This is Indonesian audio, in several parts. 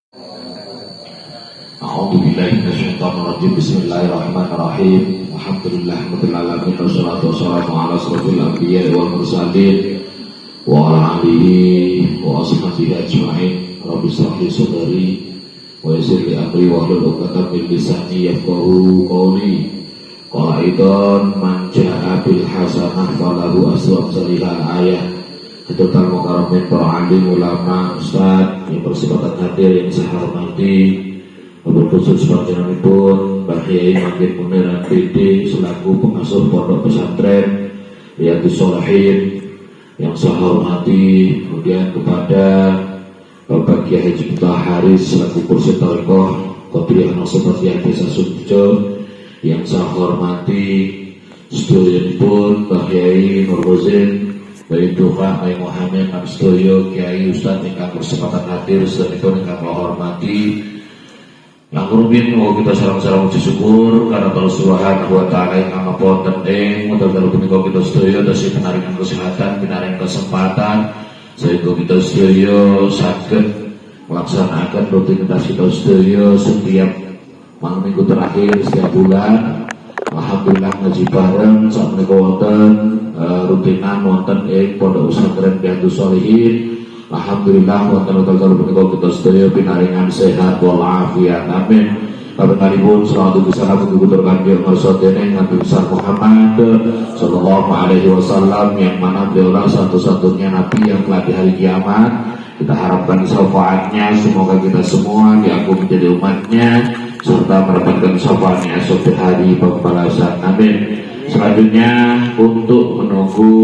A'udzubillahi minasyaitonirrajim. Bismillahirrahmanirrahim. Alhamdulillahirabbil alamin wassalatu wassalamu ala asrofil anbiya'i wal mursalin wa ala alihi wa ashabihi ajma'in. Rabbi shrah li sadri wa yassir li amri wahlul 'uqdatam min lisani yafqahu qawli. Qala aidan man jaa'a bil hasanah falahu asru amsalihal ayah. Ketutan mukarramin para alim ulama ustaz yang bersifat hadir yang saya hormati, berkhusus panjenenganipun Mbah Kyai Makin Munir MPD selaku pengasuh pondok pesantren Riyadhus Shalihin yang saya hormati, kemudian kepada Bapak Kiai Haji Haris selaku kursi Thariqah Qadiriyah Naqsabandiyah Desa Sumberjo yang saya hormati, sedherekipun Mbah Kyai Nur Husain Baik Duka, Baik Muhammad, Abstoyo, Kiai Ustadz ingkang bersempatan hadir, sedherekipun ingkang kula hormati. Yang rumin mau kita salam-salam puji syukur karena Allah Subhanahu wa taala yang ngapunten ing mudah-mudahan punika kita sedaya tasih pinaringan kesehatan, pinaringan kesempatan sehingga kita sedaya saged melaksanakan rutinitas kita sedaya setiap malam minggu terakhir setiap bulan. Alhamdulillah ngaji bareng sak menika wonten rutinan wonten ing Pondok Pesantren Riyadhus Shalihin. Alhamdulillah wonten utal punika kita sedaya pinaringan sehat walafiat. Amin. Kabenaripun selawat besar kudu kanjeng Rasul dening Nabi besar Muhammad sallallahu alaihi wasallam yang mana beliau satu-satunya nabi yang telah di hari kiamat. Kita harapkan syafaatnya, semoga kita semua diaku menjadi umatnya serta mendapatkan syafaatnya esok hari pembalasan. Amin. Selanjutnya untuk menunggu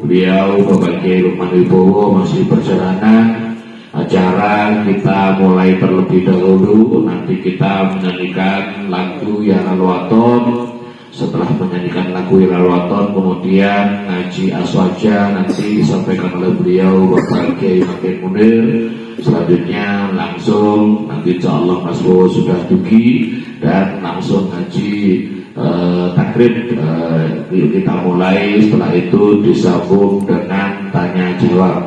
beliau Bapak Kiai Lukman Wibowo masih perjalanan acara, kita mulai terlebih dahulu. Nanti kita menyanyikan lagu Ya Lalwaton. Setelah menyanyikan lagu Ya Lalwaton, kemudian ngaji aswaja nanti disampaikan oleh beliau Bapak Kiai Makin Munir. Selanjutnya langsung nanti insyaallah Mas Bowo sudah dugi dan langsung ngaji takrib kita mulai. Setelah itu disambung dengan tanya jawab.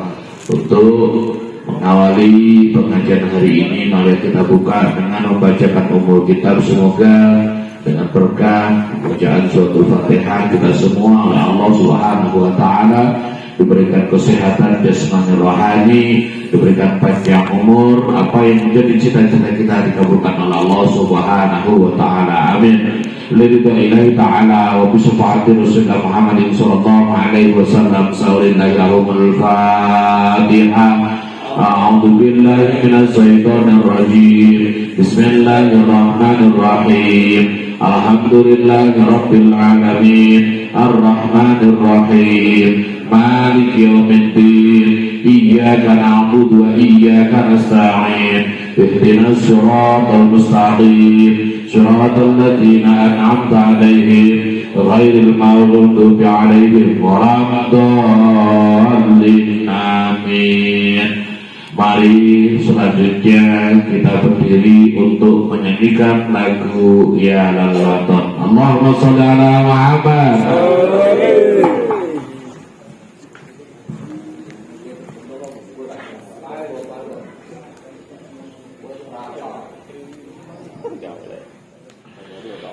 Untuk mengawali pengajian hari ini, mari kita buka dengan membacakan umul kitab. Semoga dengan berkah bacaan suatu Fatihah kita semua oleh Allah Subhanahu wa taala diberikan kesehatan jasmani rohani, diberikan panjang umur, apa yang menjadi cita-cita kita dikabulkan oleh Allah Subhanahu wa taala. Amin. Lillahi ta'ala wa bi syafaati Rasulullah Muhammadin sallallahu alaihi wasallam. Saulillahi lahumul Fatihah. A'udzu billahi minasy syaithanir rajim. Bismillahirrahmanirrahim. Alhamdulillahi rabbil alamin. Arrahmanir rahim. Maliki yaumiddin. Iyyaka na'budu wa iyyaka nasta'in. Ihdinas siratal mustaqim. Shiratal ladzina an'amta 'alaihim ghairil maghdubi 'alaihim waladdallin. Amin. Mari selanjutnya kita berdiri untuk menyanyikan lagu Ya Lalwaton. Allahumma sholli ala Muhammad.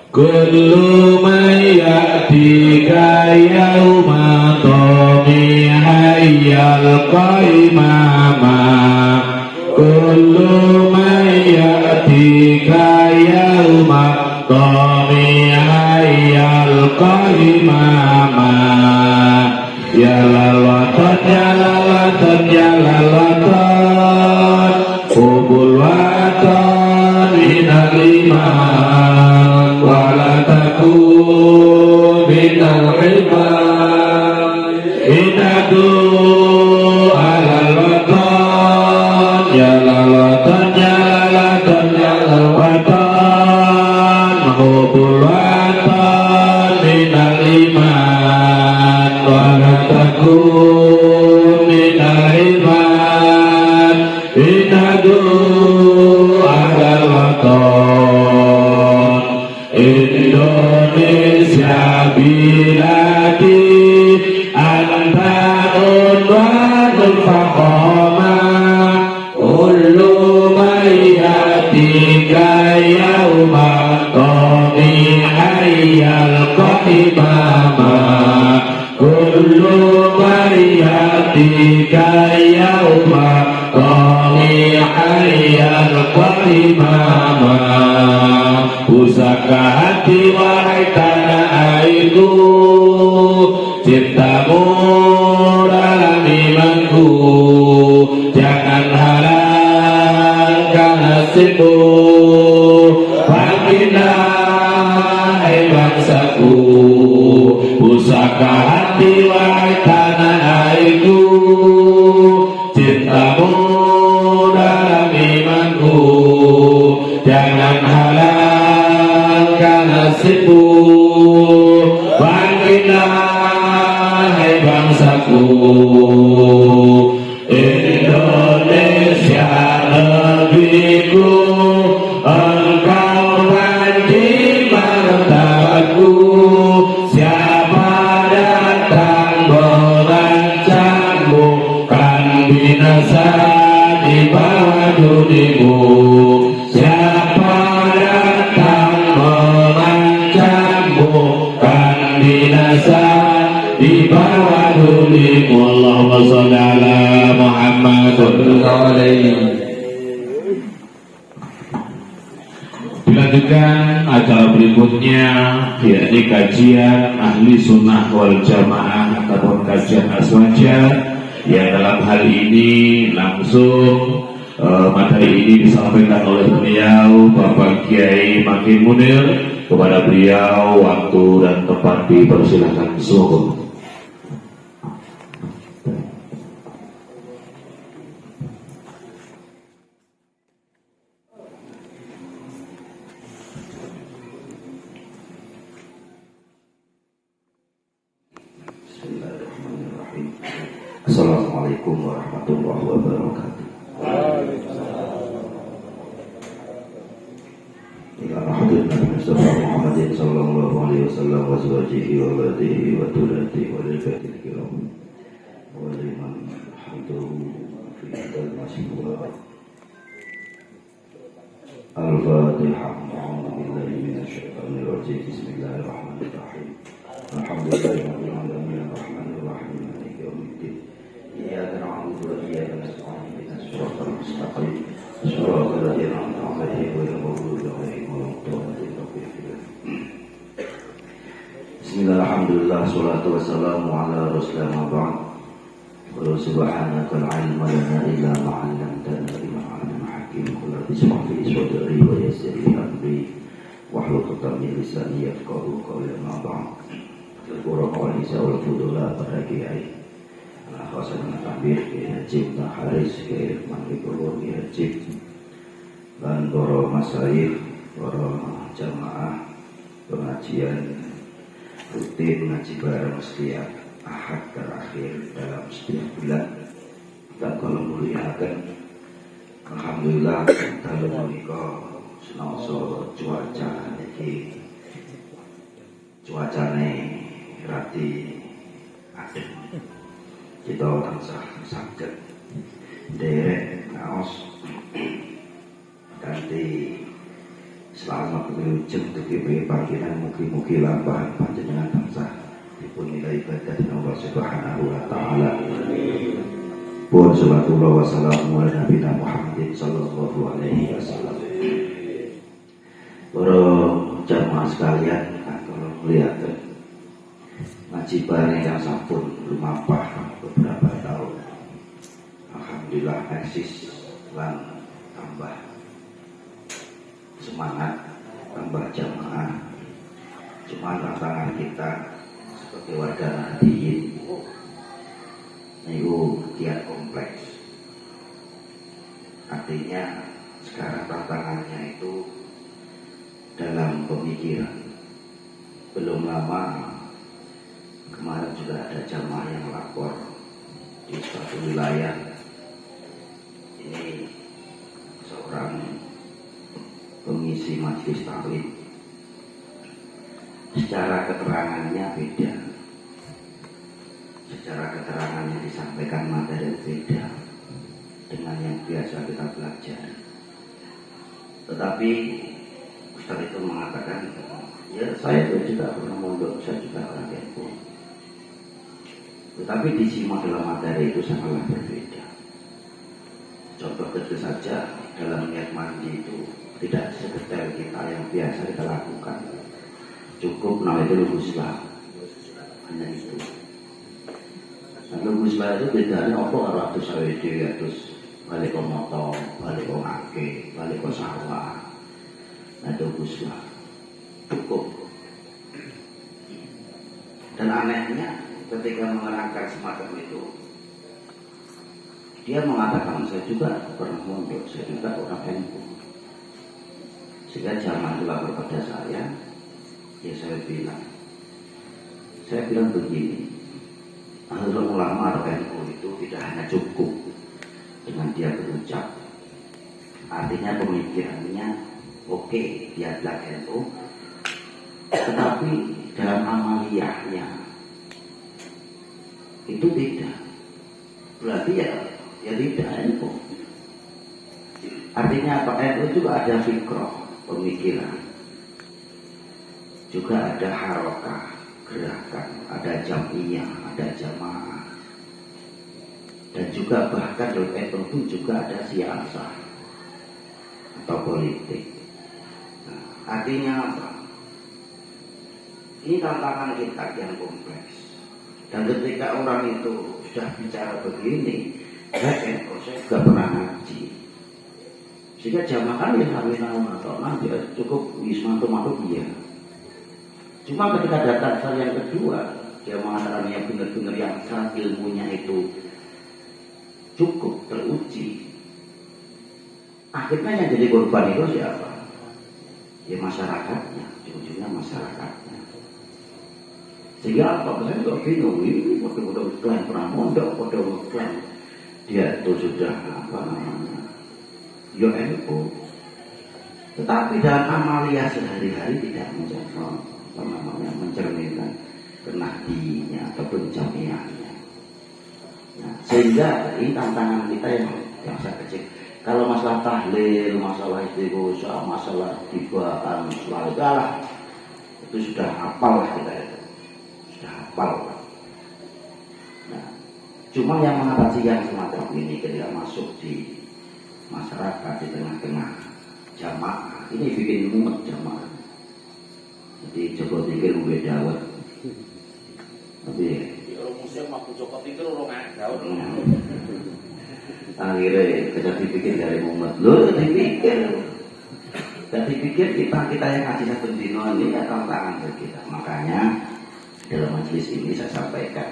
Kullu man ya'tika yawma tami hayyal qaimama. Kullu man ya'tika yawma tami hayyal qaimama. Ya lalwaton, ya lalwaton, ya lalwaton, hubul waton minal iman wala takun minal iman. Inadu alal waton, ya lalwaton, ya lalwaton, ya lalwaton, hubul waton minal iman wala takun minal iman. Inadu alal waton. Indonesia biladi anta unwanul faqama. Kullu man imama kullu bariyatika yauma qali hayyan wa imama pusaka hati wahai tanah airku cintamu dalam imanku jangan halangkan nasibmu bangkitlah hai bangsaku pusaka hati wahai tanah airku cintamu dalam imanku jangan halangkan nasibmu bangkitlah hai bangsaku Indonesia negeriku engkau panji martabatku siapa datang mengancammu kan binasa di bawah dunimu siapa datang mengancammu kan binasa di bawah dunimu Allahumma sholli ala Muhammad sallallahu alaihi. Dilanjutkan acara berikutnya yakni kajian ahli sunnah wal jamaah ataupun kajian aswaja yang dalam hal ini langsung materi ini disampaikan oleh beliau Bapak Kiai Makin Munir. Kepada beliau waktu dan tempat dipersilakan. Semoga Assalamualaikum warahmatullahi wabarakatuh. Alhamdulillah Mustafa Muhammadin sallallahu alaihi wasallam wa zawjihi wa badihi wa tulatihi wa lifatil kiram wa liman hamduhu fi hadal masyiwa al-fatihah a'udhu billahi minasyaitanir rajim bismillahirrahmanirrahim alhamdulillahi rabbil alamin arrahmanir rahim maliki yaumiddin iyyaka na'budu wa iyyaka nasta'in ihdinas siratal mustaqim siratal ladzina an'amta 'alaihim ghairil maghdubi 'alaihim waladdallin. Bismillah, alhamdulillah, salatu wassalamu ala rasulillah ma ba'd. Wa subhanaka la ilma lana illa ma 'allamtana innaka antal hakim. Qul rabbi ishrah li sadri wa yassir li amri wahlul 'uqdatam min lisani yafqahu qawli ma ba'd. Qur'an isa'ul fudula para kiai khasan takbir Haji Haris ke Mangkipur Haji dan para masyayikh, para jamaah pengajian rutin ngaji bareng setiap Ahad terakhir dalam setiap bulan. Dan kalau muliakan alhamdulillah kalau menika senoso cuaca iki cuacane rati adem kita tansah saged derek naos ganti selamat berujung tuki panggilan mugi-mugi lampahan panjenengan tansah dipun nilai ibadah Allah Subhanahu wa taala. Pun sallallahu wasallamu ala nabiyina Muhammadin sallallahu alaihi wasallam. Para jamaah sekalian, kalau melihat ngaji bareng yang sampun lumampah beberapa tahun, alhamdulillah eksis lan tambah semangat, tambah jamaah. Cuma tantangan kita sebagai warga Nahdiyin itu kian kompleks. Artinya sekarang tantangannya itu dalam pemikiran. Belum lama kemarin juga ada jamaah yang lapor di suatu wilayah. Ini seorang pengisi majelis taklim, secara keterangannya beda, secara keterangannya disampaikan materi beda dengan yang biasa kita belajar. Tetapi Ustaz itu mengatakan, ya saya itu juga pernah mondok, saya Tetapi disimak dalam materi itu sangatlah berbeda. Contoh kecil saja, dalam niat mandi itu tidak sedetail kita yang biasa kita lakukan. Cukup nawaitul ghusla, hanya itu. Nah, ghusla itu bedanya apa kalau atus sawede, atus balik ke motor, balik ke ngake, balik ke sawah. Nah, itu ghusla cukup. Dan anehnya ketika menerangkan semacam itu, dia mengatakan saya juga pernah mondok, saya juga orang NU. Sehingga zaman itu lapor pada saya, ya saya bilang begini, Nahdlatul Ulama atau NU itu tidak hanya cukup dengan dia berucap, artinya pemikirannya oke, dia bilang NU, tetapi dalam amaliyahnya itu tidak. Berarti ya tidak NU. Artinya apa? NU juga ada fikroh, pemikiran, juga ada harokah, gerakan, ada jamiyah, ada jamaah, dan juga bahkan dalam NU pun juga ada siasah atau politik. Nah, artinya apa? Ini tantangan kita yang kompleks. Dan ketika orang itu sudah bicara begini, saya juga pernah ngaji. Sehingga jamaah kan yang kami tahu atau nanti cukup wisma atau dia. Cuma ketika datang hal yang kedua, dia mengatakan yang benar-benar yang sangat ilmunya itu cukup teruji. Akhirnya yang jadi korban itu siapa? Ya masyarakatnya, ujung-ujungnya masyarakatnya. Sehingga apa? Saya juga bingung, ini bodoh-bodoh klaim pernah mondok, bodoh klaim dia itu sudah apa namanya NU. Tetapi dalam amalia sehari-hari tidak mencerminkan kenabinya ataupun jamiahnya. Nah, sehingga ini tantangan kita yang sangat kecil. Kalau masalah tahlil, masalah istighosah, masalah tibaan, selalu galah, itu sudah hafal lah kita itu. Sudah hafal. Nah, cuma yang mengatasi yang semacam ini ketika masuk di masyarakat di tengah-tengah jamaah, ini bikin mumet jamaah. Jadi coba pikir beda banget. Tapi orang musim aku coba pikir orang ada. Akhirnya kita dipikir dari mumet. Loh, dipikir kita yang kasih satu dino ini ya tantangan bagi kita. Makanya dalam majelis ini saya sampaikan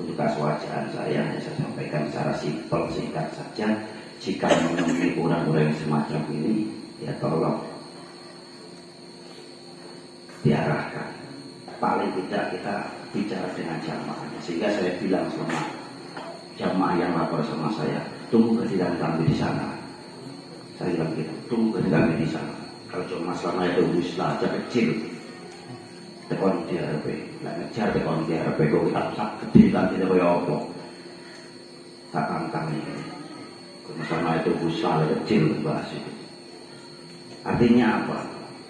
untuk kesewajaan saya sampaikan secara simpel singkat saja. Jika menemui orang-orang yang semacam ini, ya tolong diarahkan. Paling tidak kita bicara dengan jamaahnya. Sehingga saya bilang sama jamaah yang lapor sama saya, tunggu kehadiran kami di sana. Saya bilang gitu, tunggu kehadiran kami di sana. Kalau cuma masalah itu wisla aja kecil, tekon di RP, nggak ngejar tekon di RP, kok kita sak gede kan tidak boleh apa. Tak tantang ini. Masalah itu wisla kecil bahas itu. Artinya apa?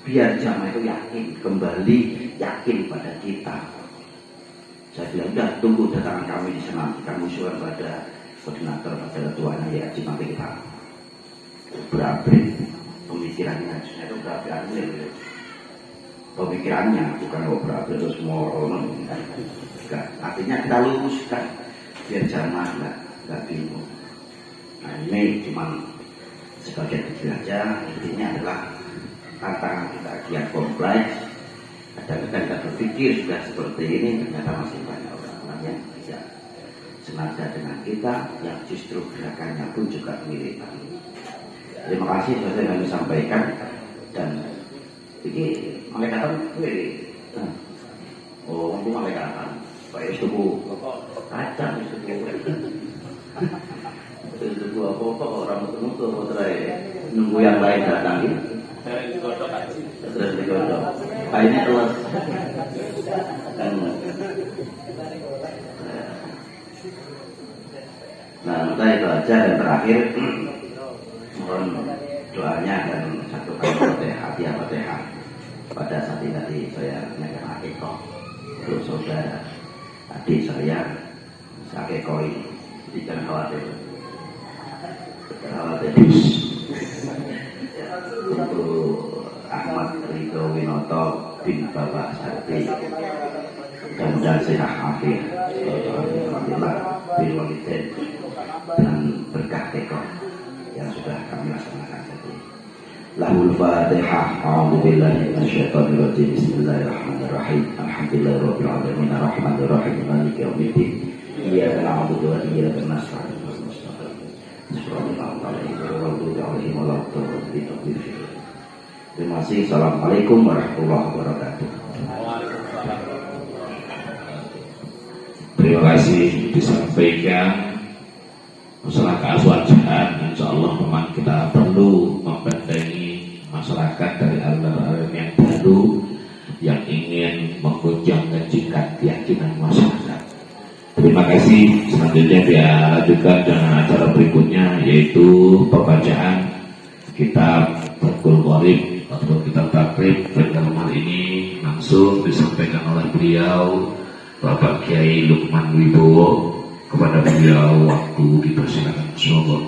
Biar jamaah itu yakin, kembali yakin pada kita. Saya bilang, udah tunggu datangan kami di sana. Kami usulkan pada koordinator, pada ketuanya ya, nanti kita berabrik pemikirannya. Itu berabrik pemikirannya, bukan berabrik terus semua orang. Artinya kita luruskan, biar jamaah nggak bingung. Nah ini cuma sebagian kecil aja. Intinya adalah tantangan kita kian kompleks. Kadang-kadang kita berpikir sudah seperti ini, ternyata masih banyak orang-orang yang tidak senada dengan kita, yang justru gerakannya pun juga mirip. Terima kasih sudah kami sampaikan. Dan ini malaikatan untuk malaikatan Pak Yusufu kacang Yusufu itu apa orang ketemu ke nunggu yang lain datang gitu. Terus digodok. Kainnya telus. Nah, kita itu aja dan terakhir mohon doanya dan satu kali Fatihah pada saat ini saya menyampaikan akikah untuk saudara adik saya Sakit koi, jadi jangan khawatir. Jangan khawatir. Untuk Ahmad Ridho Winoto bin Bapak Sarti dan sehat afiat, alhamdulillah bil walidin dan berkah tekon yang sudah kami laksanakan tadi. Lahul Fatihah. A'udzubillahi minasyaitonir rajim. Bismillahirrahmanirrahim. Alhamdulillahirabbil alamin arrahmanir rahim maliki yaumiddin. Iyyaka na'budu wa iyyaka nasta'in. Terima kasih. Assalamualaikum warahmatullahi wabarakatuh. Terima kasih disampaikan masalah keaswajaan. Insya Allah memang kita perlu membentengi masyarakat dari aliran yang baru yang ingin menggonjang-ganjingkan keyakinan masyarakat. Terima kasih. Selanjutnya dia lanjutkan dengan acara berikutnya, yaitu pembacaan kitab Fathul Qorib atau kitab takrib. Dalam hal ini langsung disampaikan oleh beliau Bapak Kiai Lukman Wibowo. Kepada beliau waktu dipersilakan. Insyaallah.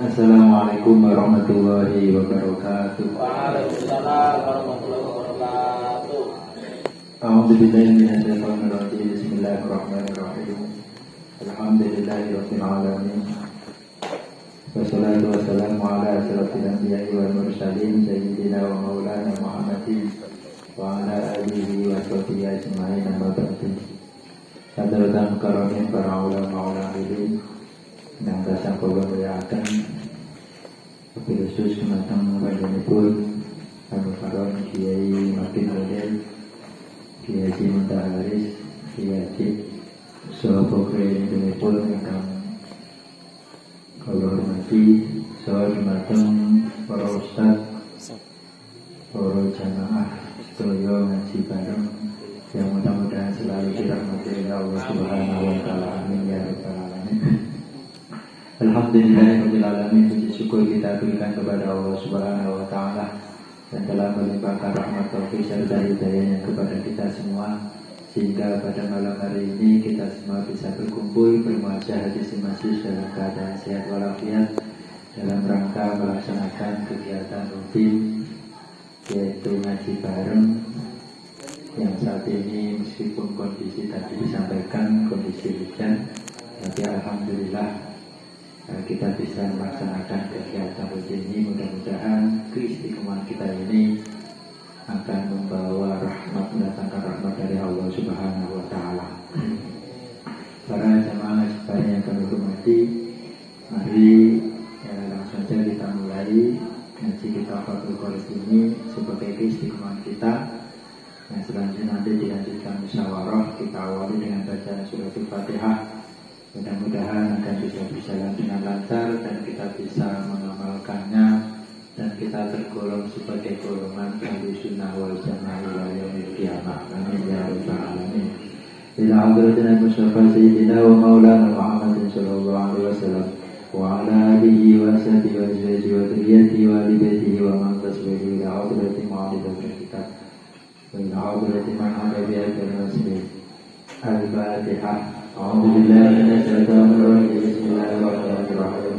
Assalamualaikum warahmatullahi wabarakatuh. Waalaikumsalam warahmatullahi wabarakatuh. A'udzubillahi minasyaitonir rajim. Bismillahirrahmanirrahim. Alhamdulillahirabbil alamin. Wassalatu wassalamu ala asyrafil anbiya'i wal mursalin sayyidina wa maulana Muhammadin wa ala alihi wa sahbihi ajma'in. Amma ba'du. Hadratan karamin para ulama ilmu yang rasa kula muliakan, wabil khusus kematang panjenenganipun kami karon Kiai Makin Model, Kiai Haji Muntaharis, Kiai Haji saha pokrenipun ingkang kula hormati, saha dumateng para ustaz, para jamaah sedaya ngaji bareng yang mudah-mudahan selalu dirahmati Allah Subhanahu wa taala. Amin ya rabbal alamin. Alhamdulillahirabbil alamin. Puji syukur kita berikan kepada Allah Subhanahu wa taala yang telah melimpahkan rahmat taufik serta hidayahnya kepada kita semua, sehingga pada malam hari ini kita semua bisa berkumpul bermuajah hadis masjid dalam keadaan sehat walafiat dalam rangka melaksanakan kegiatan rutin, yaitu ngaji bareng yang saat ini meskipun kondisi tadi disampaikan kondisi hujan, tapi alhamdulillah kita bisa melaksanakan kegiatan rutin ini. Mudah-mudahan keistiqomahan kita ini akan membawa rahmat, mendatangkan rahmat dari Allah Subhanahu wa taala. Para jamaah sekalian yang kami hormati, mari langsung saja kita mulai ngaji kitab Fathul Qorib ini sebagai keistiqomahan kita. Yang selanjutnya nanti dilanjutkan musyawarah, kita awali dengan bacaan surat Al-Fatihah. Mudah-mudahan akan bisa berjalan dengan lancar dan kita bisa mengamalkannya dan kita tergolong sebagai golongan ahli sunnah wal jamaah ila yaumil qiyamah. Amin ya rabbal alamin. Ila hadratina Mustafa Sayyidina wa Maulana Muhammadin sallallahu alaihi wasallam wa ala alihi wa sahbihi wa azwajihi wa dzurriyyatihi wa ali baitihi wa man tasbihu ila hadrati ma'alidatul kitab wa ila hadrati man hada biha al-masjid. Al-Fatihah. A'udzubillahi minasyaitonir rajim. Bismillahirrahmanirrahim.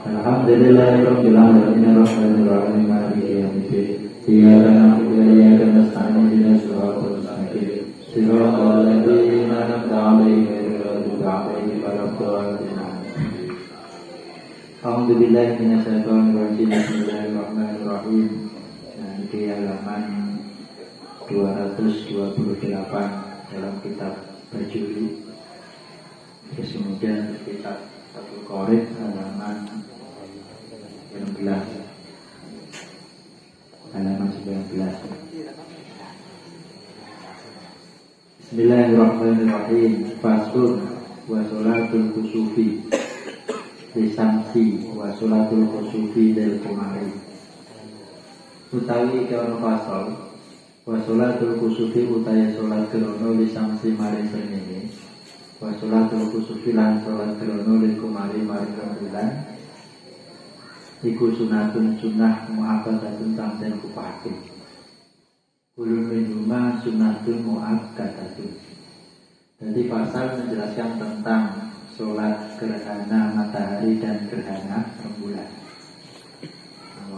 Alhamdulillahirabbil alamin arrahmanir rahim maliki yaumiddin. Iyyaka na'budu wa iyyaka nasta'in ihdinas siratal mustaqim. Siratal ladzina an'amta 'alaihim ghairil maghdubi 'alaihim waladdallin. A'udzubillahi minasyaitonir rajim. Bismillahirrahmanirrahim. Di halaman 228 dalam kitab Bajuri. Terus kemudian kitab Fathul Qorib halaman 19. Bismillahirrahmanirrahim. Faslun wa sholatul kusufi lisamsi wa sholatul kusufi del kumari. Utawi keono fasal wa sholatul kusufi utawi sholat kerono lisamsi mari srengenge. Wa sholatul kusufi lan sholat kerono lil kumari maring rembulan iku sunatun sunnah muakkadatun kang den kupake. Kulun minuma sunatun muakkadatun. Jadi pasal menjelaskan tentang sholat gerhana matahari dan gerhana rembulan.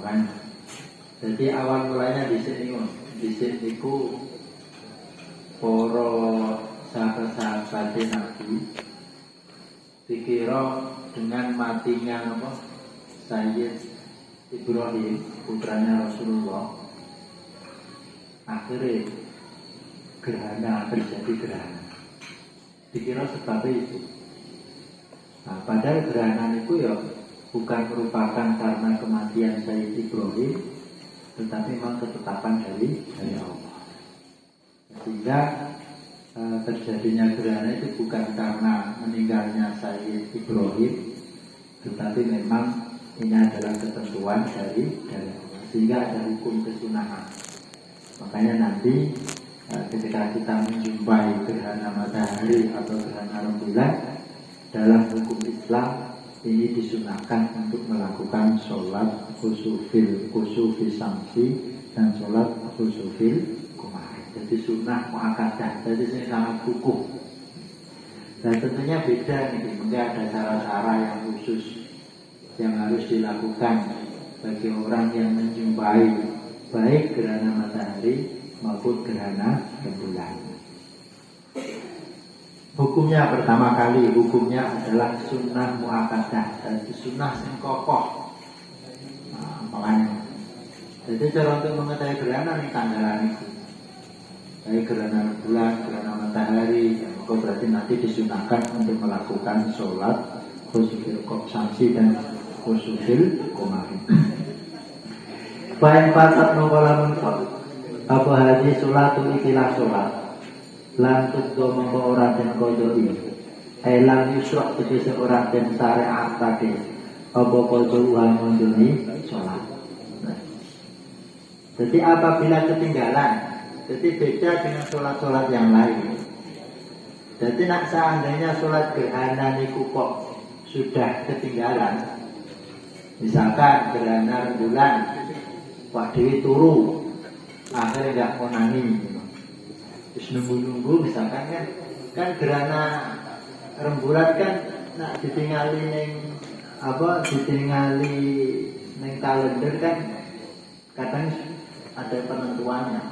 Kan? Jadi awal mulanya di sini ku para sahabat-sahabat Nabi dikira dengan matinya Sayyid Ibrahim putranya Rasulullah, akhirnya terjadi gerhana. Dikira sebabnya itu. Nah, padahal gerhana itu ya bukan merupakan karena kematian Sayyid Ibrahim, tetapi memang ketetapan dari Allah. Sehingga terjadinya gerhana itu bukan karena meninggalnya Sayyid Ibrahim, tetapi memang ini adalah ketentuan dari Allah. Sehingga ada hukum kesunahan. Makanya nanti ketika kita menjumpai gerhana matahari atau gerhana rembulan, dalam hukum Islam ini disunahkan untuk melakukan sholat khusufil samsi dan sholat khusufil qamar. Jadi sunnah muakkadah, jadi ini sangat kukuh. Dan tentunya beda nih, mungkin ada cara-cara yang khusus yang harus dilakukan bagi orang yang menjumpai baik gerhana matahari maupun gerhana rembulan. Hukumnya pertama kali, hukumnya adalah sunnah muakkadah, dan sunnah yang kokoh. Nah, makanya. Jadi cara untuk mengetahui gerhana ini tanggalan itu. Baik gerhana bulan, gerhana matahari, maka berarti nanti disunahkan untuk melakukan sholat khusufil samsi dan khusufil qamar. Bayan patat nongkola munkol. Apa hadis sholatul ikilah sholat. Lantuk do mongko ora den kodoi. Elang yusrok tegese ora den syariat tadi. Apa kodo uang mondoni sholat. Nah. Jadi apabila ketinggalan, jadi beda dengan sholat-sholat yang lain. Jadi nak seandainya sholat gerhana niku kok sudah ketinggalan, misalkan gerhana rembulan Pak Dewi turu akhirnya nggak mau nangis, terus nunggu misalkan kan gerhana rembulan kan nak ditinggali neng kalender kan kadang ada penentuannya.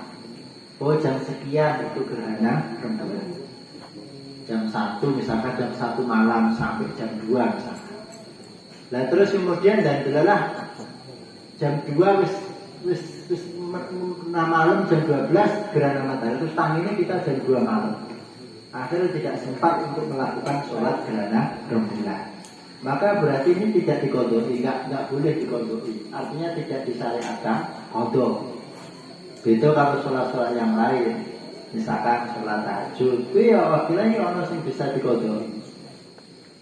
Oh jam sekian itu gerhana rembulan, jam 1 misalkan jam 1 malam sampai jam 2 misalkan. Nah terus kemudian dan delalah jam 2 wis malam jam 12 gerhana matahari, terus tanginya kita jam 2 malam. Akhirnya tidak sempat untuk melakukan sholat gerhana rembulan. Maka berarti ini tidak dikodoi, nggak boleh dikodoi. Artinya tidak disyariatkan kodok. Itu kalau sholat-sholat yang lain, misalkan sholat tahajud, itu ya apabila ini orang yang bisa dikodoi.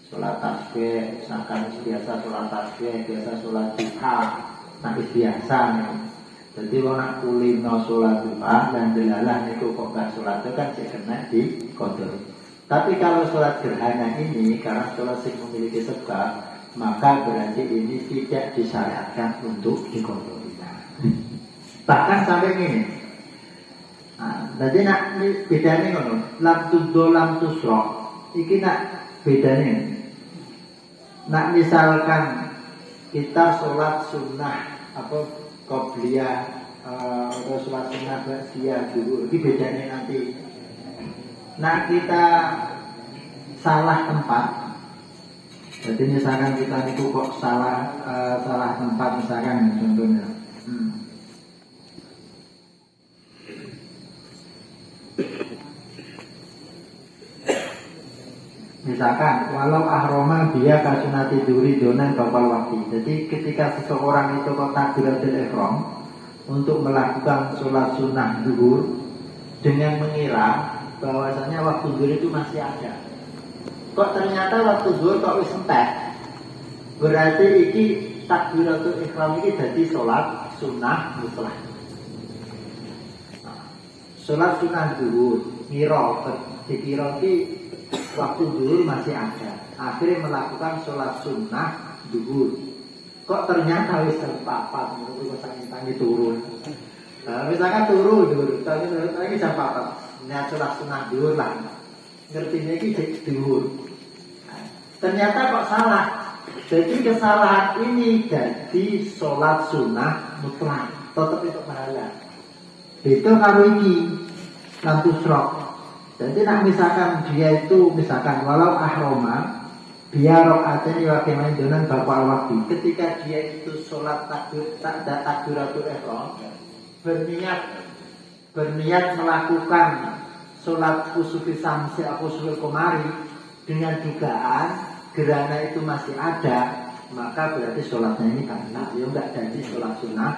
Sholat tasbih, misalkan biasa sholat tasbih, biasa sholat duha, nah biasa nih. Jadi orang kulino sholat duha dan delalah itu kok gak sholat itu kan kena dikodoi. Tapi kalau sholat gerhana ini karena sholat yang memiliki sebab, maka berarti ini tidak disyariatkan untuk dikodoi. Bahkan sampai ini. Nah, jadi nak bedanya ngono, lam tuddo lam tusrok. Iki nak bedanya. Nak misalkan kita sholat sunnah apa qobliyah atau sholat sunnah ba'diyah dulu, ini bedanya nanti. Nah kita salah tempat. Jadi misalkan kita niku kok salah tempat misalkan contohnya. Misalkan walau ahroma dia kasunati duri donan bakal waktu. Jadi ketika seseorang itu kok takbiratul ihram untuk melakukan sholat sunnah zuhur dengan mengira bahwasanya waktu zuhur itu masih ada. Kok ternyata waktu zuhur kok wis entek. Berarti iki takbiratul ihram iki dadi sholat sunnah mutlak. Sholat sunnah zuhur mira dikira ki waktu zuhur masih ada. Akhirnya melakukan sholat sunnah zuhur. Kok ternyata wis jam 4 menurut saking tangi turun. Nah, misalkan turun dulu, tangi jam 4. Niat sholat sunah dhuwur lah. Ngertine iki dhuwur. Ternyata kok salah. Jadi kesalahan ini jadi sholat sunnah mutlak, tetap itu pahala. Itu karo iki lampu srok. Jadi nak misalkan dia itu misalkan walau ahroma biar rokaatnya diwakilkan dengan bapak waktu. Ketika dia itu sholat takbiratul ihram berniat melakukan sholat kusufi samsi atau kusufi komari dengan dugaan gerhana itu masih ada, maka berarti sholatnya ini karena ya enggak jadi sholat sunnah.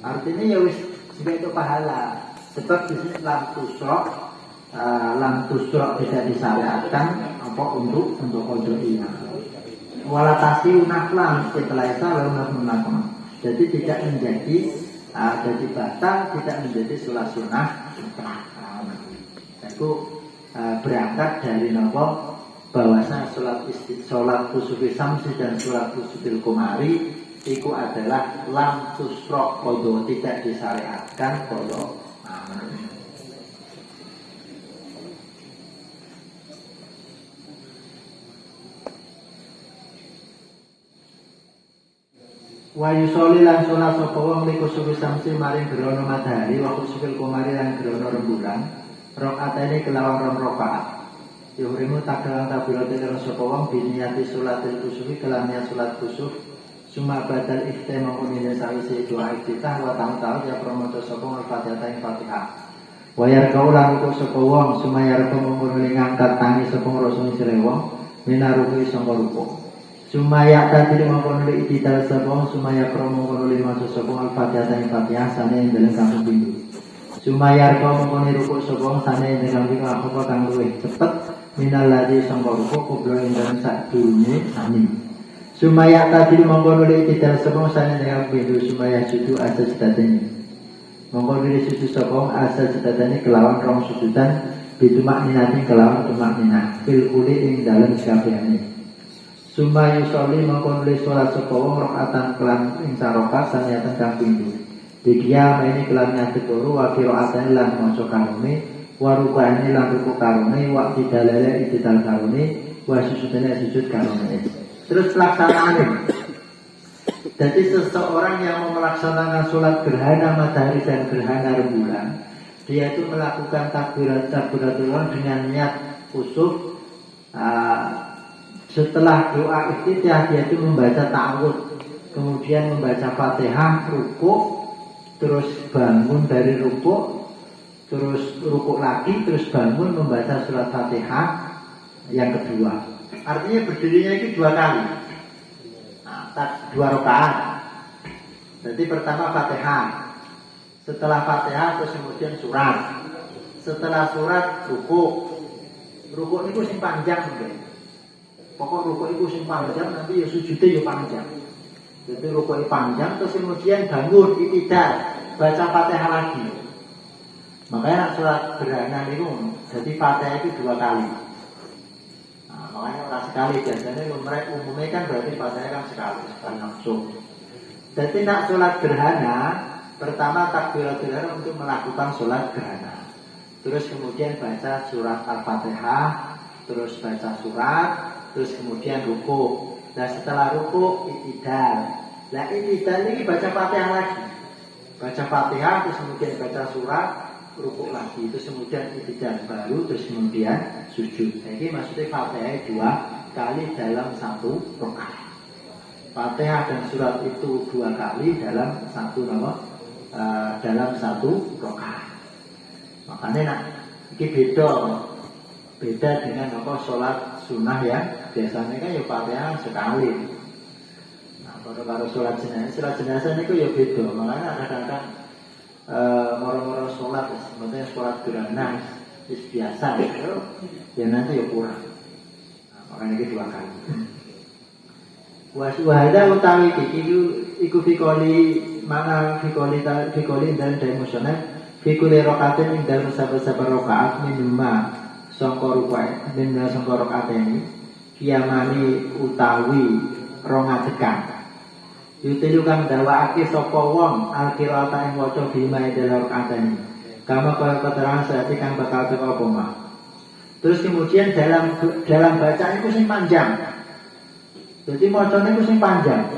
Artinya ya wis juga itu pahala. Sebab di sini lam tusrok tidak disyariatkan apa untuk kodok ini. Walatasi naflan setelah itu lalu naflan. Jadi tidak menjadi jadi batal, tidak menjadi sholat sunnah. Aku berangkat dari nopo bahwasanya sholat kusufi samsi dan sholat kusufil komari itu adalah lam tusrok kodo, tidak disyariatkan kodo. Wa yusoli lan sholat sapa wong li kusufi samsi maring gerhana matahari wa kusufil komari lan gerhana rembulan rakaatane kelawan rong rakaat. Yuhrimu takdalan tabirati karo sapa wong biniyati sholatil kusufi kelan niat sholat kusuf summa badal iftima kunine sawise doa iftitah wa ta'ala ya promoto sapa wong Fatihah ing Fatihah. Wa yarkaulan uku sapa wong summa yarkau mengkono ngangkat tangi sapa rasul sire wong minaruku sangka ruku. Summa tadi mengkono iktidal sapa wong summa yakro mengkono maca sapa wong Fatihah ing Fatihah sane ing dalem kampung pintu. Summa yarkau mengkono ruku sapa wong sane ing dalem apa kang luwih cepet minalladzi sangka ruku kublo ing dalem sadurunge sami. Sumaya tadi mongko nuli tidak sebong sane dengan pintu sumaya sudu asa cedadene. Mongko nuli sudu sebong asa cedadene kelawan rong sududan bitumak minati kelawan tumak minah fil kuli ing dalem kabehane. Sumaya soli mongko nuli salat sepawong rakaatan kelan ing sarokat sanyatan kang pintu. Dikia ini kelan nyate turu wa qira'atan lan maca karone wa rukane lan ruku karone wa tidalale itidal karone wa sujudane sujud karone. Terus pelaksanaannya. Jadi seseorang yang mau melaksanakan sholat gerhana matahari dan gerhana rembulan, dia itu melakukan takbiratul ihram dengan niat khusyuk. Setelah doa iftitah dia itu membaca ta'awudz, kemudian membaca Fatihah, rukuk, terus bangun dari rukuk, terus rukuk lagi, terus bangun membaca surat Fatihah yang kedua. Artinya berdirinya itu 2 kali. Nah, 2 rakaat. Jadi pertama Fatihah. Setelah Fatihah terus kemudian surat. Setelah surat rukuk. Rukuk itu sing panjang mungkin. Pokok rukuk itu sing panjang nanti ya sujudnya ya panjang. Jadi rukuk panjang terus kemudian bangun iktidal, baca Fatihah lagi. Makanya surat gerhana itu jadi Fatihah itu 2 kali. Makanya orang sekali, biasanya umumnya kan berarti Fatihah kan sekali langsung. Jadi nak sholat gerhana, pertama takbiratul ihram untuk melakukan sholat gerhana. Terus kemudian baca surat Al-Fatihah, terus baca surat, terus kemudian ruku. Nah setelah ruku iktidal. Nah iktidal ini baca Fatihah lagi. Baca Fatihah, terus kemudian baca surat, rukuk lagi, terus kemudian iktidal baru, terus kemudian sujud. Jadi maksudnya Fatihah 2 kali dalam 1 rakaat. Fatihah dan surat itu 2 kali dalam 1 rakaat. Makanya nak ini beda dengan sholat sunnah ya. Biasanya kan ya Fatihah sekali. Nah kalau sholat jenazah itu ya beda. Makanya kadang-kadang orang-orang sholat, sebenarnya sholat gerhana biasa ya nanti ya kurang. Nah, makanya itu 2 kali. Wahada utawi iku fikoli mana fikoli dan emosional fikuli rokaten ing dalam sabar rokaat minima songkor rupai minima songkor rokaat ini kiamani utawi rongadekan. Yutilu kang dawaake sapa wong al-qira'ata ing waca bima dalam rakaatani. Kama kaya keterangan saati kang bakal teko apa mah. Terus kemudian dalam bacaan itu sing panjang. Jadi macane itu sing panjang.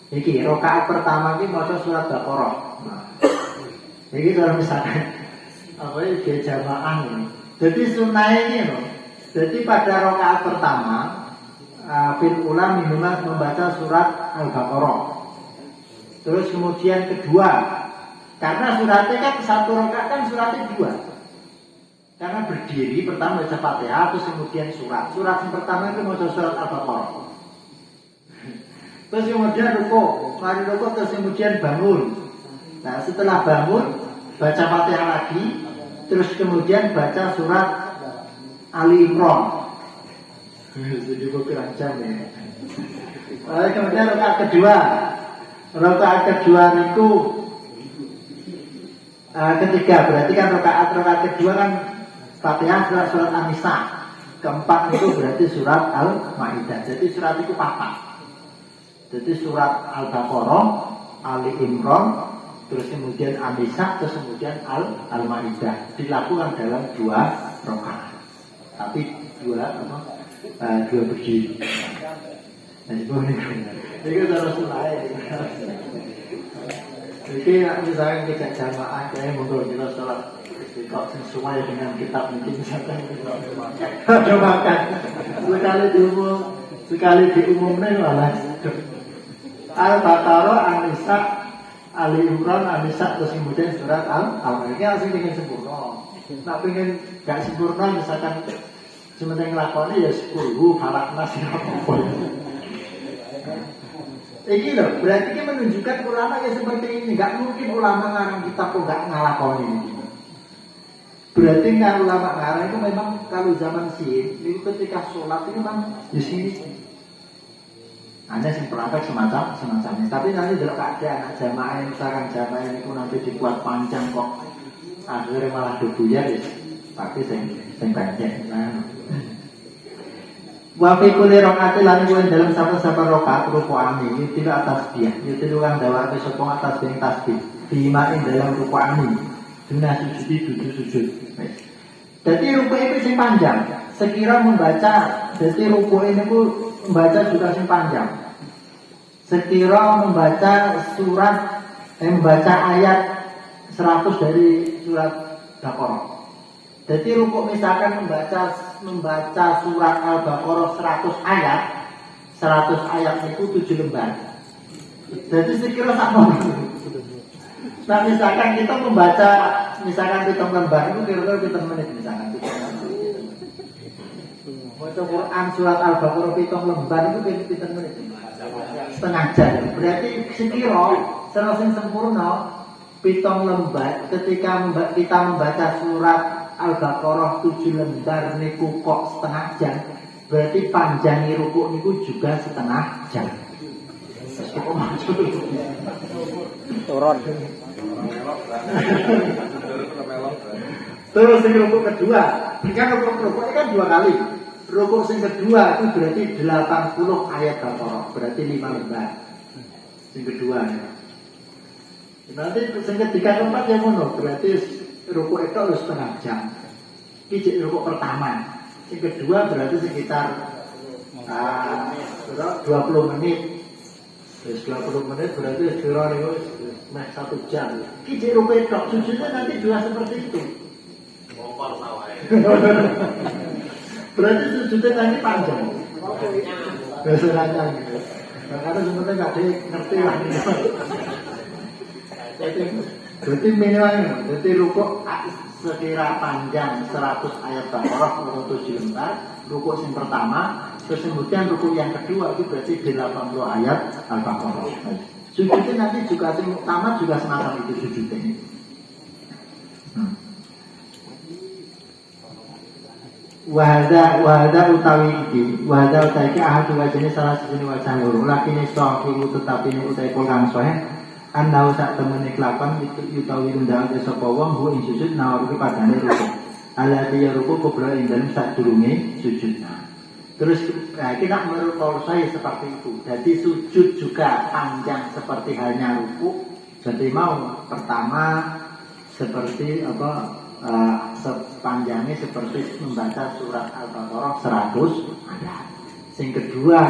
Iki rakaat pertama iki maca surat Baqarah. Nah, iki kalau misalkan apa ya jamaah ini. Jadi sunnah ini loh. Jadi pada rakaat pertama fil ula minimal membaca surat Al-Baqarah. Terus kemudian kedua, karena suratnya kan satu rakaat kan suratnya dua. Karena berdiri pertama baca Fatihah, terus kemudian surat. Surat yang pertama itu baca surat Al-Baqarah. Terus kemudian rukuk, mari rukuk terus kemudian bangun. Nah setelah bangun baca Fatihah lagi, terus kemudian baca surat Ali Imran. Jadi gue kurang jam ya. Kemudian rakaat kedua itu ketiga, berarti kan rakaat kedua kan Fatihah surat An-Nisa. Keempat itu berarti surat Al-Maidah. Jadi surat itu papat. Jadi surat Al-Baqarah, Ali Imran, terus kemudian An-Nisa, terus kemudian Al-Maidah. Dilakukan dalam 2 rakaat. Tapi dua berdiri. Jadi itu terus mulai. Jadi misalnya kita jamaah, kayak monggo kita sholat kok sesuai dengan kitab mungkin misalkan kita makan sekali diumumkan malah Al-Baqarah, An-Nisa, Ali Imran, An-Nisa, terus kemudian surat Al-Maidah. Ini langsung ingin sempurna. Nak pengen gak sempurna misalkan sementing lakoni ya 10 falak nas ya apa. Ini loh, berarti ini menunjukkan ulama ya seperti ini. Gak mungkin ulama ngarang kitab kok gak ngalakoni ini. Berarti nggak ulama ngarang itu memang kalau zaman sih itu ketika sholat itu memang di sini. Ada yang praktek semacamnya. Tapi nanti kalau keadaan jamaah misalkan jamaah itu nanti dibuat panjang kok akhirnya malah dubuyar ya. Tapi yang pendek. Nah. Wa fi kulli rakaati lan kuwi dalam sapa-sapa rakaat ruku'an iki tidak tasbih. Itu kan dawa sapa atas ben tasbih. Bima ing dalam ruku'an iki. Dina sujud. Jadi ruku itu sing panjang. Sekira membaca, jadi ruku ini pun membaca juga sing panjang. Sekira membaca membaca ayat 100 dari surat Baqarah. Jadi ruku misalkan membaca surat Al-Baqarah 100 ayat itu 7 lembar. Jadi sekira sama. Nah misalkan kita membaca misalkan 7 lembar itu kira-kira 7 menit misalkan. Baca Quran surat Al-Baqarah 7 lembar itu 7 menit. Setengah jam. Berarti sekira secara sempurna 7 lembar ketika kita membaca surat Al-Baqarah 7 lembar niku kok setengah jam. Berarti panjangnya rukuk niku juga setengah jam. Turun. Terus yang rukuk kedua, kan rukuknya kan 2 kali. Rukuk yang kedua itu berarti 80 ayat Baqarah, berarti 5 lembar. Yang kedua ya. Nanti yang ketiga keempat yang mono, berarti rukuk itu harus setengah jam. Ini rukuk pertama. Yang kedua berarti sekitar 20 menit. Terus 20 menit berarti sekira 1 jam. Ini rukuk itu sujudnya nanti juga seperti itu. Berarti sujudnya nanti panjang. Biasanya gitu. Karena sebenarnya nggak ada ngerti lah. Berarti minimalnya, berarti rukuk sekira panjang 100 ayat Baqarah atau 7 lembar. Rukuk yang pertama, terus kemudian rukuk yang kedua itu berarti 80 ayat Al-Baqarah. Sujudnya nanti juga yang utama juga semacam itu sujudnya. Wahada utawi iki ahad wajane salah siji wajah loro lakine sahih tetapi nek utawi kang sahih ana sak temene kelakon itu utawi undang sapa wong ku ing sujud nawar padane rukuk ala dia rukuk kubra ing dalem sadurunge sujud. Terus kita menurut kalau saya seperti itu. Jadi sujud juga panjang seperti halnya ruku. Jadi mau pertama seperti sepanjangnya seperti membaca surat Al-Baqarah 100 ayat. Yang kedua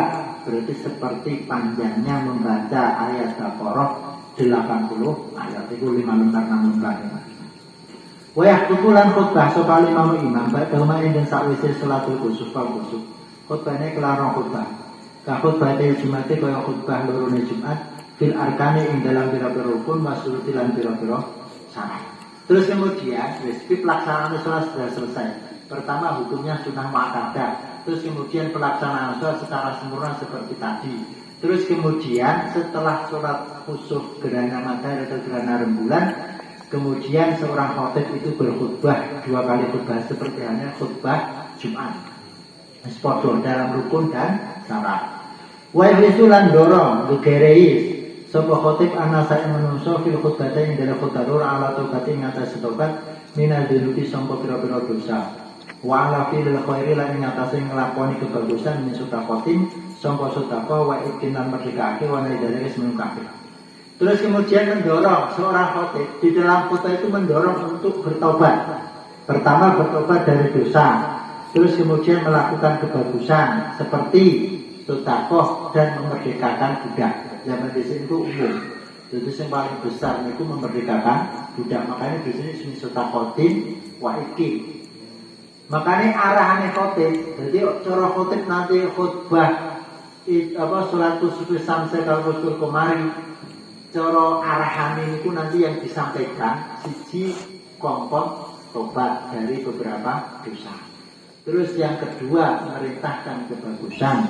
berarti seperti panjangnya membaca ayat Al-Baqarah 80 ayat. Itu 5 lembar 6 lembar. Wayah kutulan khutbah sopal imam badalma ing sakwise salatul kusuf kal kusuf. Khutbahnya kelarang khutbah. Ka khutbah Jumat kaya khutbah lorone Jumat fil arkane ing dalam pira-pira rukun masuruti lan pira-pira syarat. Terus kemudian pelaksanaan sholat sudah selesai. Pertama hukumnya sunnah muakkadah. Terus kemudian pelaksanaan sholat secara sempurna seperti tadi. Terus kemudian setelah sholat khusuf gerhana matahari atau gerhana rembulan, kemudian seorang khotib itu berkhutbah 2 kali khutbah seperti halnya khutbah Jumat. Sepodo dalam rukun dan syarat. Wa yusulan dorong gegereis sapa khotib ana saya menungso fil khutbatain ing dalam khutbah ala tokati ngatas tobat minal dinuti sangka pira-pira dosa. Wa ala fil khairi lan ngatas nglakoni kebagusan min sedekatin sangka sedekah wa ikinan merdekake wa dari semenung kabeh. Terus kemudian mendorong seorang khotib di dalam khutbah itu mendorong untuk bertobat. Pertama bertobat dari dosa. Terus kemudian melakukan kebagusan seperti sedekah dan memerdekakan budak. Zaman di sini itu umum. Jadi yang paling besar itu memerdekakan budak. Makanya di sini sedekatin wa iki. Makanya arahannya khotib. Jadi cara khotib nanti khutbah salat kusuf sampai kalau kusuf kemari. Cara arahannya itu nanti yang disampaikan siji kongkong tobat dari beberapa dosa. Terus yang kedua memerintahkan kebagusan.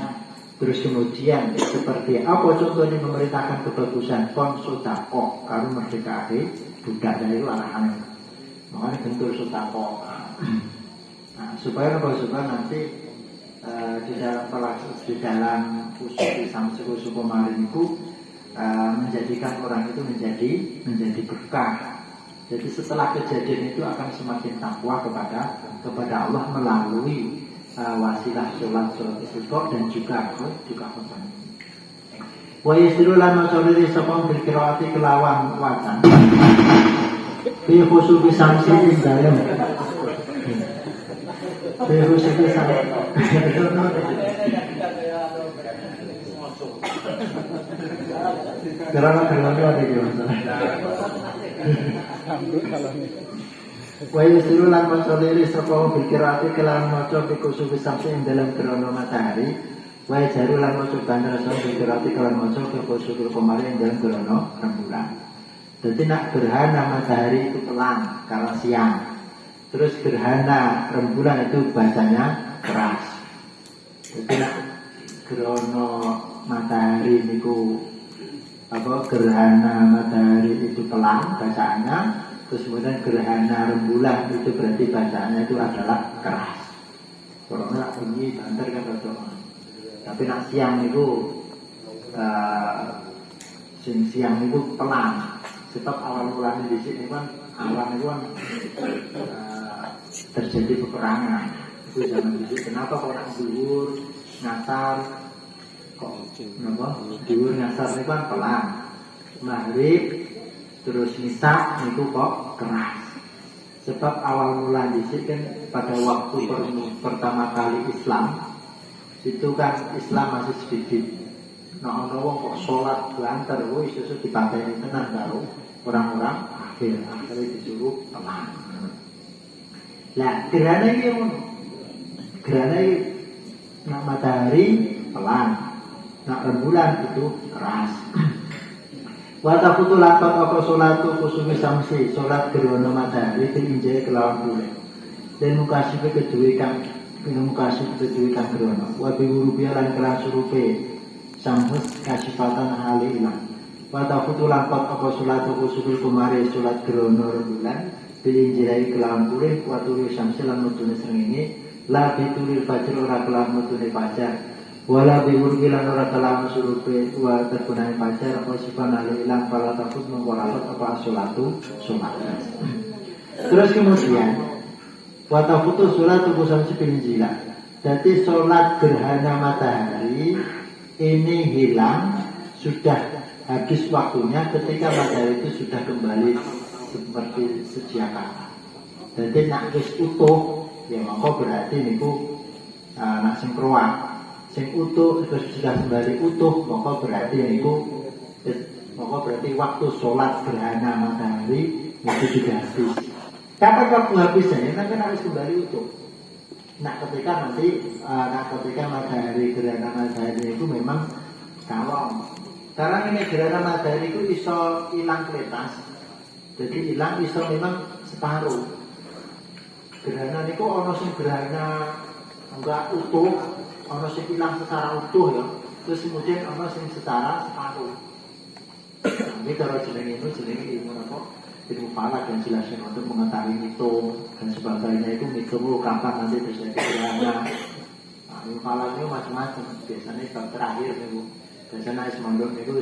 Terus kemudian seperti apa contohnya memerintahkan kebagusan? Sedekah karo merdekake budak dari arahan. Makanya bentuk sedekah. Nah, supaya nanti di dalam usul sampai usul kemarin itu menjadikan orang itu menjadi berkah. Jadi setelah kejadian itu akan semakin takwa kepada Allah melalui wasilah sholat istiqomah dan juga khutbah. Wa yasiru lan masoliri sapa bil qiraati kelawan wacan. Fi khusubi samsi ing dalem. Fi khusubi samsi. Karena ada di wa yusiru lan masoliri sapa pikirati kelan maca bikusu samsi ing dalam gerhana matahari wa jaru lan maca bandar sapa pikirati kelan maca bikusu kemarin ing dalam gerhana rembulan. Jadi nak gerhana matahari itu pelan kalau siang. Terus gerhana rembulan itu bacanya keras. Jadi nak gerhana matahari niku gerhana matahari itu pelan bacaannya. Terus kemudian gerhana rembulan itu berarti bacaannya itu adalah keras. Kalau nak bunyi banter kan betul. Tapi nak siang itu siang itu pelan. Sebab awal mulanya di sini kan alam itu kan terjadi peperangan. Itu zaman dulu. Kenapa kalau nak zuhur, ngasar kok kenapa? Zuhur ngasar itu kan pelan. Maghrib terus nisa itu kok keras. Sebab awal mula dhisik kan pada waktu pertama kali Islam itu kan Islam masih sedikit. Nah ono wong kok salat banter wis iso dipateni tenan karo orang-orang akhirnya disuruh tenang. Lah gerhana iki ngono. Gerhana iki nak matahari pelan. Nak rembulan itu keras. Wa taqutu laqad apa salatu kusumi samsi salat gerhana matahari diinjai kelawan bulan. Dan mukasif kedue kang gerhana. Wa biwurubiya lan kelan surupe samhus kasifatan hale ilang. Wa taqutu laqad apa salatu kusumi kumare salat gerhana rembulan diinjai kelawan bulan wa turu samsi lan mutune srengenge la bitulil fajr ora kelawan mutune fajar. Wala biwurgi lan ora kelawan surupe wa tergunane pacar apa sifat ale ilang pala takut mengkolakot apa asolatu sholat. Terus kemudian wa tafutu sholatu kusam sipil jila Jadi sholat gerhana matahari ini hilang, sudah habis waktunya ketika matahari itu sudah kembali seperti sedia kala. Jadi nak wis utuh, ya maka berarti niku nak sing keruak, sing utuh itu sudah kembali utuh, maka berarti niku, maka berarti waktu sholat gerhana matahari itu sudah habis. Kapan waktu habisnya? Nanti harus kembali utuh. Nah ketika nanti, ketika matahari gerhana matahari itu memang kawang. Sekarang ini gerhana matahari itu iso hilang keletas, jadi hilang iso memang separuh. Gerhana itu ono sing gerhana enggak utuh, ono sing hilang secara utuh ya. Terus kemudian ono sing secara separuh. Ini kalau jenenge ilmu apa? Ilmu falak dan jelasnya untuk mengetahui hitung dan sebagainya itu hitung kapan nanti terjadi gerhana. Ilmu falak itu macam-macam. Biasanya bab terakhir itu, biasanya semondok itu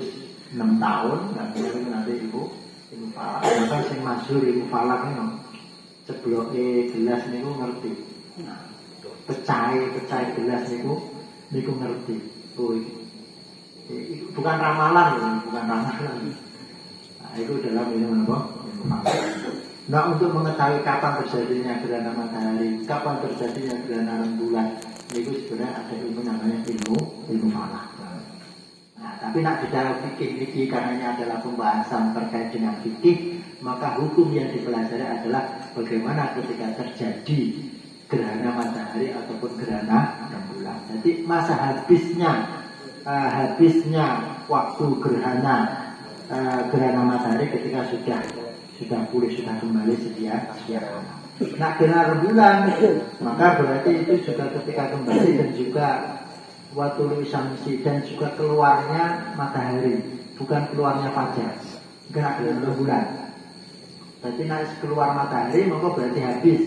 6 tahun dan kemudian nanti ilmu falak. Bahkan sing masyhur ilmu falak itu cebloke gelas niku ngerti. Nah, pecah gelas niku ngerti. Oh, itu bukan ramalan, bukan ramalan. Nah, itu dalam ilmu apa? Nah, untuk mengetahui kapan terjadinya gerhana matahari, kapan terjadinya gerhana rembulan, itu sebenarnya ada ilmu namanya ilmu falak. Nah, tapi nak di dalam fikih karena ini adalah pembahasan terkait dengan fikih, maka hukum yang dipelajari adalah bagaimana ketika terjadi gerhana matahari ataupun gerhana rembulan. Jadi masa habisnya waktu gerhana matahari ketika sudah pulih, sudah kembali sedia kala. Nah, gerhana rembulan maka berarti itu juga ketika kembali dan juga waktu syamsi dan juga keluarnya matahari, bukan keluarnya fajar. Gerhana rembulan. Berarti naik keluar matahari maka berarti habis.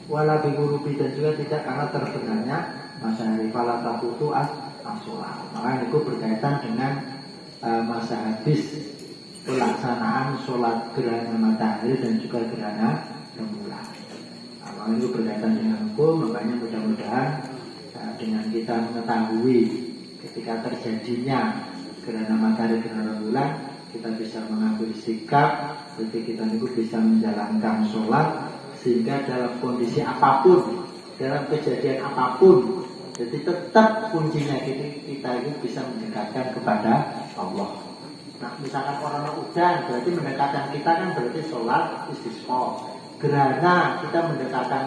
Wala bigurubi dan juga tidak karena terbenarnya matahari. Fala taqutu as-shalah. Maka itu berkaitan dengan masa habis pelaksanaan sholat gerhana matahari dan juga gerhana rembulan. Maka itu berkaitan dengan hukum. Makanya mudah-mudahan dengan kita mengetahui ketika terjadinya gerhana matahari, gerhana rembulan, kita bisa mengambil sikap, jadi kita itu bisa menjalankan sholat sehingga dalam kondisi apapun, dalam kejadian apapun, jadi tetap kuncinya kita itu bisa mendekatkan kepada Allah. Nah, misalkan orang udan, berarti mendekatkan kita kan berarti sholat istisqa. Gerhana kita mendekatkan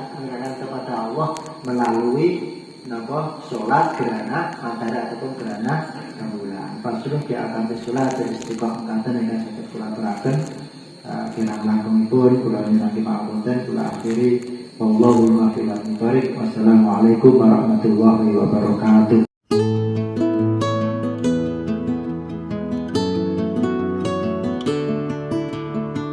kepada Allah melalui sholat gerhana matahari ataupun gerhana rembulan. Fasulun ki akan sholat dan istiqomah kata dengan satu sholat terakhir. Kirang langkung pun kula nyuwun pangapunten, kula akhiri wallahu a'lam bishawab. Wassalamualaikum warahmatullahi wabarakatuh.